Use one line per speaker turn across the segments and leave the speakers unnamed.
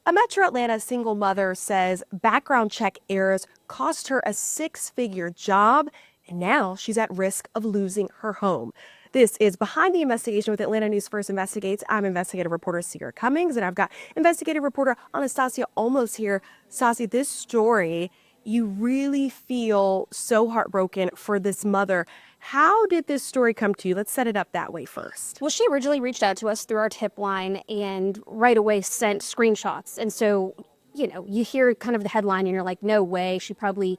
A Metro Atlanta single mother says background check errors cost her a six-figure job, and now she's at risk of losing her home. This is Behind the Investigation with Atlanta News First Investigates. I'm investigative reporter Sierra Cummings, and I've got investigative reporter Anastasia Olmos here. Stassi, this story, you really feel so heartbroken for this mother. How did this story come to you? Let's set it up that way first.
Well, she originally reached out to us through our tip line and right away sent screenshots. And so, you hear kind of the headline and you're like, no way. She probably,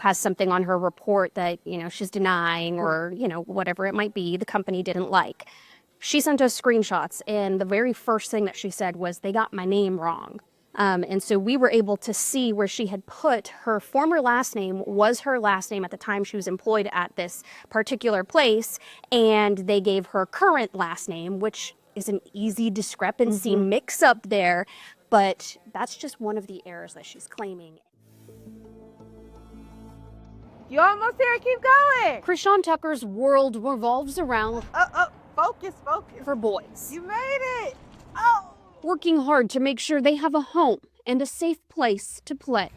has something on her report that, she's denying or, whatever it might be the company didn't like. She sent us screenshots, and the very first thing that she said was, they got my name wrong. And so we were able to see where she had put her former last name was her last name at the time she was employed at this particular place. And they gave her current last name, which is an easy discrepancy mix up there. But that's just one of the errors that she's claiming.
You almost there, keep going.
Chrisean Tucker's world revolves around
Focus.
for boys.
You made it. Oh.
Working hard to make sure they have a home and a safe place to play.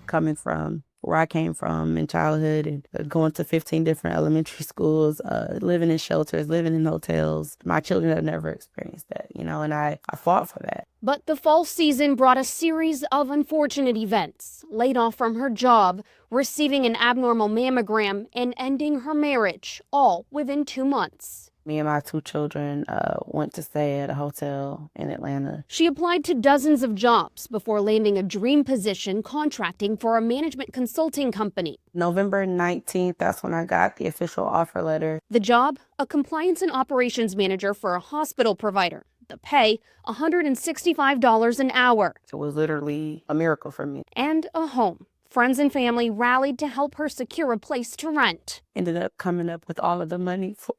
Coming from where I came from in childhood and going to 15 different elementary schools, living in shelters, living in hotels. My children have never experienced that, and I fought for that.
But the fall season brought a series of unfortunate events. Laid off from her job, receiving an abnormal mammogram, and ending her marriage, all within 2 months.
Me and my two children went to stay at a hotel in Atlanta.
She applied to dozens of jobs before landing a dream position contracting for a management consulting company.
November 19th, that's when I got the official offer letter.
The job, a compliance and operations manager for a hospital provider. The pay, $165 an hour.
It was literally a miracle for me.
And a home. Friends and family rallied to help her secure a place to rent.
Ended up coming up with all of the money for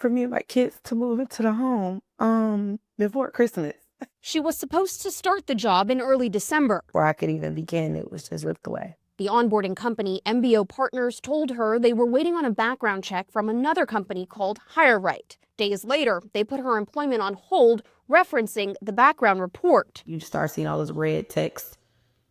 me and my kids to move into the home before Christmas.
She was supposed to start the job in early December.
Before I could even begin, it was just ripped away.
The onboarding company, MBO Partners, told her they were waiting on a background check from another company called HireRight. Days later, they put her employment on hold, referencing the background report.
You start seeing all this red text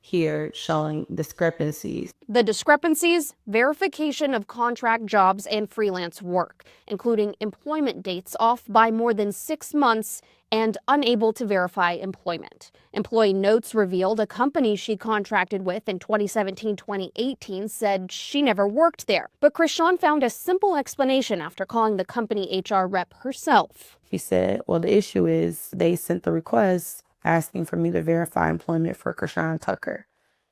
here showing discrepancies.
The discrepancies, verification of contract jobs and freelance work, including employment dates off by more than 6 months and unable to verify employment. Employee notes revealed a company she contracted with in 2017-2018 said she never worked there. But Chrisean found a simple explanation after calling the company HR rep herself.
She said, well, the issue is they sent the request asking for me to verify employment for Chrisean Tucker,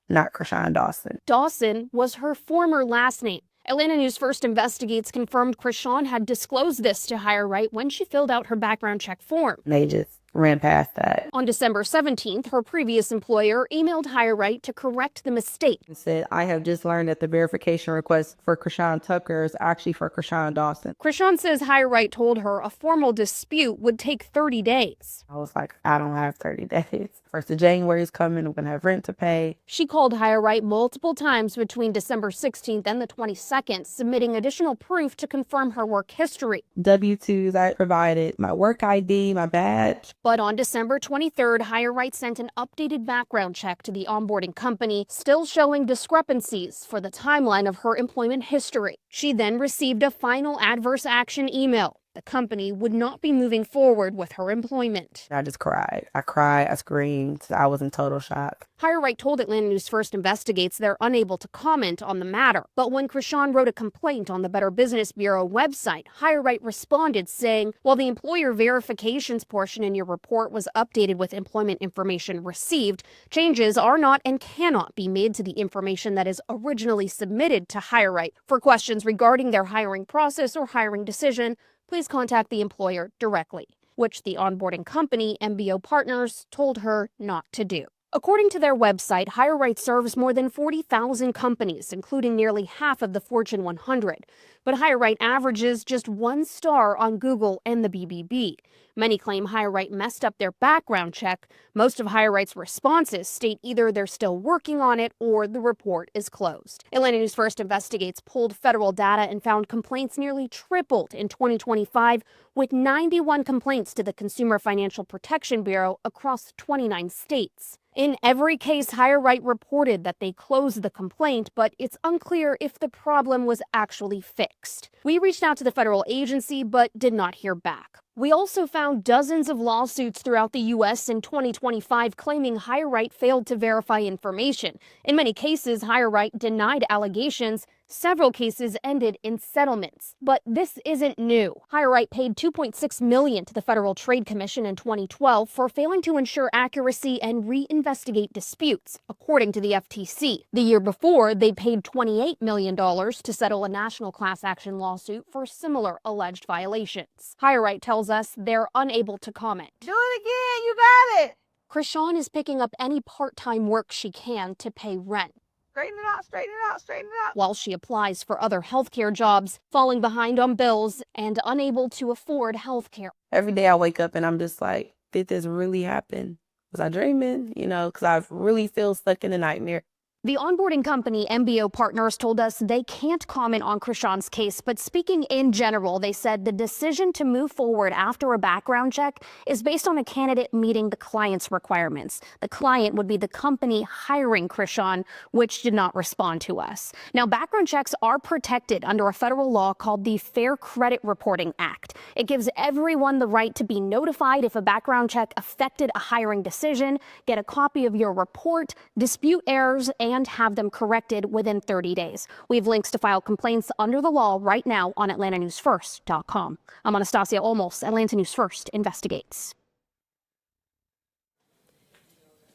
not Chrisean Dawson.
Dawson was her former last name. Atlanta News First Investigates confirmed Chrisean had disclosed this to HireRight when she filled out her background check form.
They just ran past that.
On December 17th, her previous employer emailed HireRight to correct the mistake.
It said, I have just learned that the verification request for Chrisean Tucker is actually for Chrisean Dawson.
Chrisean says HireRight told her a formal dispute would take 30 days.
I was like, I don't have 30 days. 1st of January is coming. I'm going to have rent to pay.
She called HireRight multiple times between December 16th and the 22nd, submitting additional proof to confirm her work history.
W-2s, I provided my work ID, my badge.
But on December 23rd, HireRight sent an updated background check to the onboarding company, still showing discrepancies for the timeline of her employment history. She then received a final adverse action email. The company would not be moving forward with her employment.
I just cried. I screamed. I was in total shock.
HireRight told Atlanta News First Investigates they're unable to comment on the matter. But when Chrisean wrote a complaint on the Better Business Bureau website, HireRight responded saying, while the employer verifications portion in your report was updated with employment information received, changes are not and cannot be made to the information that is originally submitted to HireRight. For questions regarding their hiring process or hiring decision, please contact the employer directly, which the onboarding company, MBO Partners, told her not to do. According to their website, HireRight serves more than 40,000 companies, including nearly half of the Fortune 100. But HireRight averages just 1 star on Google and the BBB. Many claim HireRight messed up their background check. Most of HireRight's responses state either they're still working on it or the report is closed. Atlanta News First Investigates pulled federal data and found complaints nearly tripled in 2025, with 91 complaints to the Consumer Financial Protection Bureau across 29 states. In every case, HireRight reported that they closed the complaint, but it's unclear if the problem was actually fixed. We reached out to the federal agency, but did not hear back. We also found dozens of lawsuits throughout the U.S. in 2025 claiming HireRight failed to verify information. In many cases, HireRight denied allegations. Several cases ended in settlements. But this isn't new. HireRight paid $2.6 million to the Federal Trade Commission in 2012 for failing to ensure accuracy and reinvestigate disputes, according to the FTC. The year before, they paid $28 million to settle a national class action lawsuit for similar alleged violations. HireRight tells us they're unable to comment.
Do it again. You got it.
Krishan is picking up any part-time work she can to pay rent,
Straighten it out, straighten it out, straighten it out.
while she applies for other healthcare jobs, falling behind on bills and unable to afford healthcare.
Every day I wake up and I'm just like, did this really happen? Was I dreaming? Because I really feel stuck in a nightmare.
The onboarding company MBO Partners told us they can't comment on Krishan's case, but speaking in general, they said the decision to move forward after a background check is based on a candidate meeting the client's requirements. The client would be the company hiring Krishan, which did not respond to us. Now, background checks are protected under a federal law called the Fair Credit Reporting Act. It gives everyone the right to be notified if a background check affected a hiring decision, get a copy of your report, dispute errors, and have them corrected within 30 days. We have links to file complaints under the law right now on atlantanewsfirst.com. I'm Anastasia Olmos, Atlanta News First Investigates.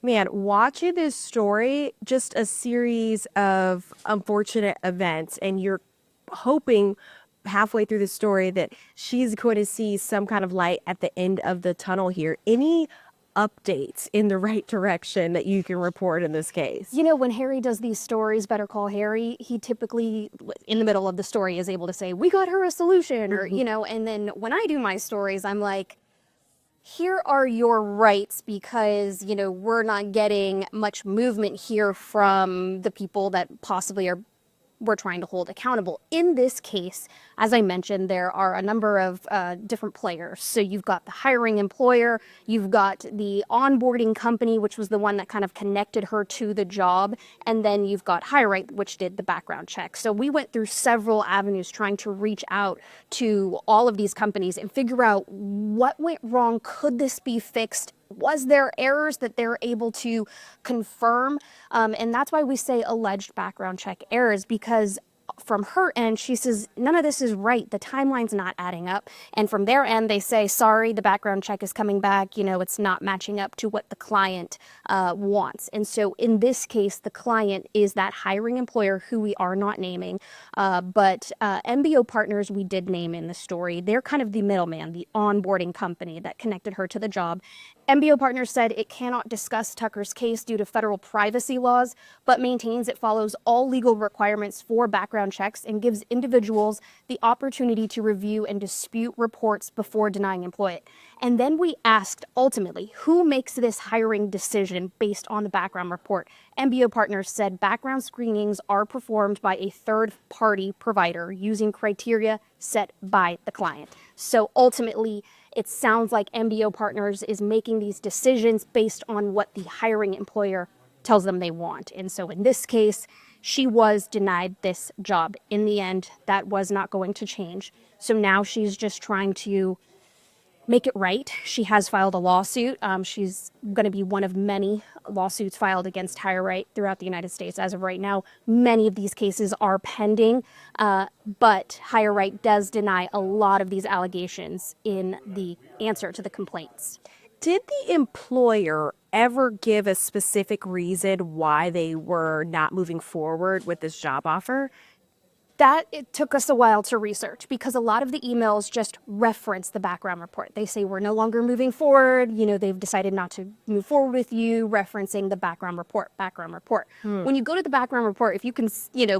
Man, watching this story, just a series of unfortunate events, and you're hoping halfway through the story that she's going to see some kind of light at the end of the tunnel here. Any updates in the right direction that you can report in this case?
You know, when Harry does these stories, Better Call Harry, he typically, in the middle of the story, is able to say, we got her a solution, or, and then when I do my stories, I'm like, here are your rights because, we're not getting much movement here from the people that possibly we're trying to hold accountable. In this case, as I mentioned, there are a number of different players. So you've got the hiring employer, you've got the onboarding company, which was the one that kind of connected her to the job, and then you've got HireRight, which did the background check. So we went through several avenues trying to reach out to all of these companies and figure out what went wrong. Could this be fixed? Was there errors that they're able to confirm? And that's why we say alleged background check errors, because from her end, she says, none of this is right. The timeline's not adding up. And from their end, they say, sorry, the background check is coming back. It's not matching up to what the client wants. And so in this case, the client is that hiring employer who we are not naming. But MBO Partners, we did name in the story. They're kind of the middleman, the onboarding company that connected her to the job. MBO Partners said it cannot discuss Tucker's case due to federal privacy laws, but maintains it follows all legal requirements for background checks and gives individuals the opportunity to review and dispute reports before denying employment. And then we asked, ultimately, who makes this hiring decision based on the background report? MBO Partners said background screenings are performed by a third-party provider using criteria set by the client. So ultimately, it sounds like MBO Partners is making these decisions based on what the hiring employer tells them they want. And so in this case, she was denied this job. In the end, that was not going to change. So now she's just trying to make it right. She has filed a lawsuit. She's going to be one of many lawsuits filed against HireRight throughout the United States. As of right now, many of these cases are pending, but HireRight does deny a lot of these allegations in the answer to the complaints.
Did the employer ever give a specific reason why they were not moving forward with this job offer?
It took us a while to research because a lot of the emails just reference the background report. They say we're no longer moving forward. They've decided not to move forward with you, referencing the background report. When you go to the background report, if you can,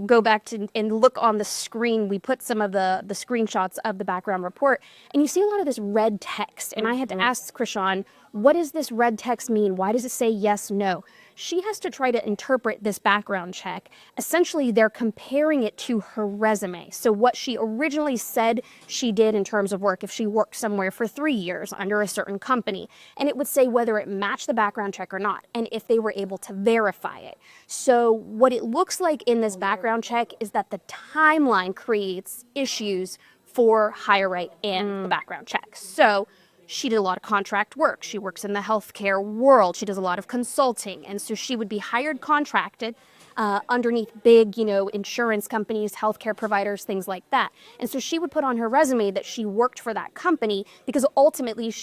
go back to and look on the screen, we put some of the screenshots of the background report, and you see a lot of this red text. And I had to ask Krishan, what does this red text mean? Why does it say yes, no? She has to try to interpret this background check. Essentially, they're comparing it to her resume. So what she originally said she did in terms of work, if she worked somewhere for 3 years under a certain company, and it would say whether it matched the background check or not, and if they were able to verify it. So what it looks like in this background check is that the timeline creates issues for HireRight and the background check. So she did a lot of contract work. She works in the healthcare world. She does a lot of consulting. And so she would be hired, contracted underneath big, insurance companies, healthcare providers, things like that. And so she would put on her resume that she worked for that company because ultimately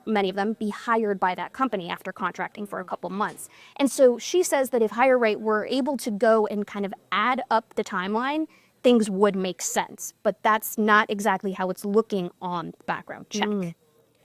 many of them, be hired by that company after contracting for a couple months. And so she says that if HireRight were able to go and kind of add up the timeline, things would make sense. But that's not exactly how it's looking on the background check.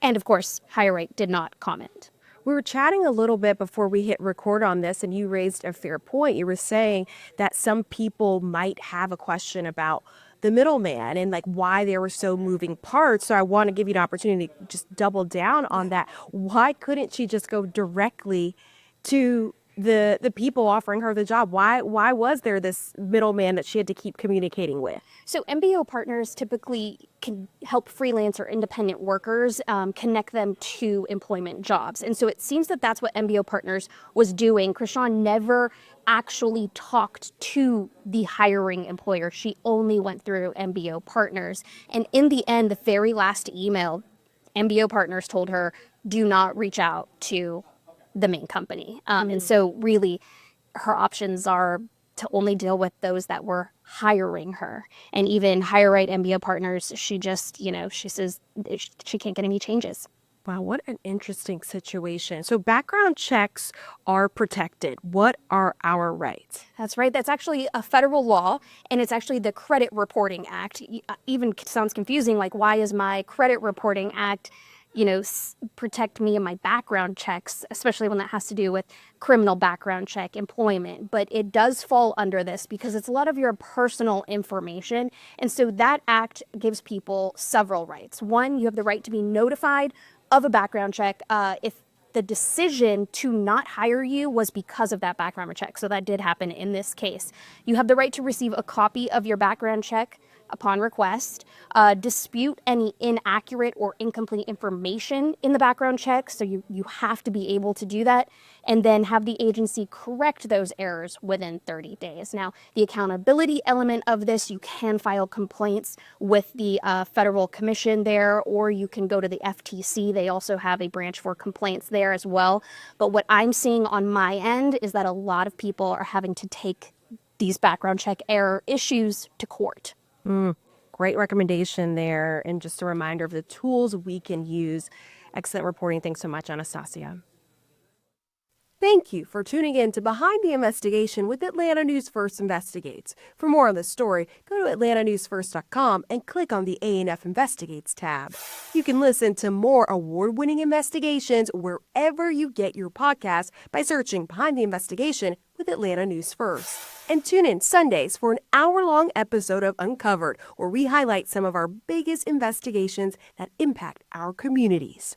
And of course, HireRight did not comment.
We were chatting a little bit before we hit record on this, and you raised a fair point. You were saying that some people might have a question about the middleman and why there were so moving parts. So I want to give you an opportunity to just double down on that. Why couldn't she just go directly to the people offering her the job? Why was there this middleman that she had to keep communicating with?
So MBO partners typically can help freelance or independent workers connect them to employment jobs. And so it seems that that's what MBO partners was doing. Krishan never actually talked to the hiring employer. She only went through MBO partners. And in the end, the very last email, MBO partners told her, do not reach out to the main company. And so really her options are to only deal with those that were hiring her. And even HireRight MBO partners, she just, she says she can't get any changes.
Wow, what an interesting situation. So background checks are protected. What are our rights?
That's right. That's actually a federal law, and it's actually the Credit Reporting Act. Even sounds confusing, why is my Credit Reporting Act protect me in my background checks, especially when that has to do with criminal background check, employment. But it does fall under this because it's a lot of your personal information. And so that act gives people several rights. One, you have the right to be notified of a background check if the decision to not hire you was because of that background check. So that did happen in this case. You have the right to receive a copy of your background check upon request, dispute any inaccurate or incomplete information in the background check. So you have to be able to do that, and then have the agency correct those errors within 30 days. Now, the accountability element of this, you can file complaints with the federal commission there, or you can go to the FTC. They also have a branch for complaints there as well. But what I'm seeing on my end is that a lot of people are having to take these background check error issues to court.
Great recommendation there. And just a reminder of the tools we can use. Excellent reporting. Thanks so much, Anastasia. Thank you for tuning in to Behind the Investigation with Atlanta News First Investigates. For more on this story, go to atlantanewsfirst.com and click on the A&F Investigates tab. You can listen to more award-winning investigations wherever you get your podcasts by searching Behind the Investigation with Atlanta News First. And tune in Sundays for an hour-long episode of Uncovered, where we highlight some of our biggest investigations that impact our communities.